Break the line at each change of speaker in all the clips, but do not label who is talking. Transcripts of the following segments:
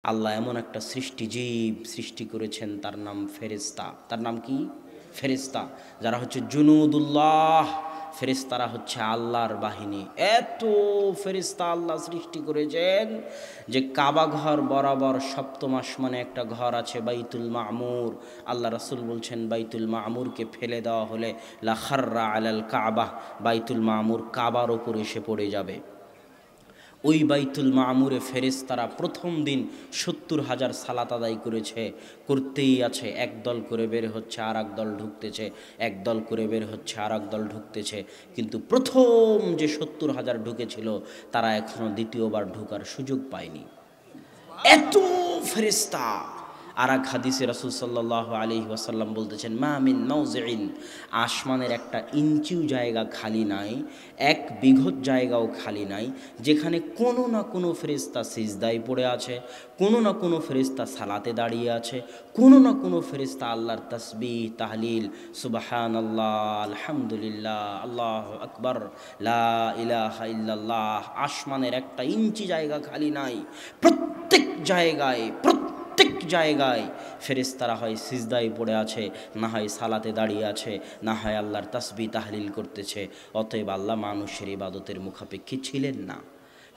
আল্লাহ এমন একটা সৃষ্টিজীব সৃষ্টি করেছেন, তার নাম ফেরেশতা। তার নাম কি? ফেরেশতা। যারা হচ্ছে জুনুদুল্লাহ, ফেরেশতারা হচ্ছে আল্লাহর বাহিনী। এত ফেরেশতা আল্লাহ সৃষ্টি করেছেন যে কাবা ঘর বরাবর সপ্তম আসমানে একটা ঘর আছে বাইতুল মামুর। আল্লাহ রাসূল বলছেন বাইতুল মামুরকে ফেলে দেওয়া হলে লা খাররা আলাল কাবা, বাইতুল মামুর কাবার ওপর এসে পড়ে যাবে। ওই বাইতুল মামুরে ফেরেশতারা প্রথম দিন ৭০,০০০ সালাত আদায় করেছে, করতেই আছে। একদল করে বের হচ্ছে, আর এক দল ঢুকতেছে, একদল করে বের হচ্ছে, আর এক দল ঢুকতেছে। কিন্তু প্রথম যে ৭০,০০০ ঢুকেছিল তারা এখনও দ্বিতীয়বার ঢুকার সুযোগ পায়নি। এত ফেরেশতা। আর এক হাদিসে রাসূল সাল্লাল্লাহু আলাইহি ওয়াসাল্লাম বলতেছেন, মা মিন মাউযিইন, আসমানের একটা ইঞ্চিও জায়গা খালি নাই, এক বিঘত জায়গাও খালি নাই, যেখানে কোনো না কোনো ফেরেশতা সিজদায় পড়ে আছে, কোনো না কোনো ফেরেশতা সালাতে দাঁড়িয়ে আছে, কোনো না কোনো ফেরেশতা আল্লাহর তাসবিহ তাহলিল সুবহানাল্লাহ আলহামদুলিল্লাহ আল্লাহু আকবার লা ইলাহা ইল্লাল্লাহ। আসমানের একটা ইঞ্চি জায়গা খালি নাই। প্রত্যেক জায়গায় ফেরেশতারা হয় সিজদায় পড়ে আছে, না হয় সালাতে দাঁড়িয়ে আছে, না হয় আল্লাহর তাসবিহ তাহলিল করতেছে। অতএব আল্লাহ মানুষের ইবাদতের মুখাপেক্ষী ছিলেন না।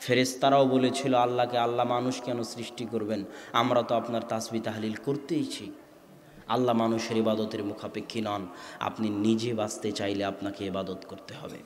ফেরেশতারাও বলেছিল আল্লাহকে, আল্লাহ মানুষ কেন সৃষ্টি করবেন, আমরা তো আপনার তাসবিহ তাহলিল করতেইছি। আল্লাহ মানুষের ইবাদতের মুখাপেক্ষী নন। আপনি নিজে বাঁচতে চাইলে আপনাকে ইবাদত করতে হবে।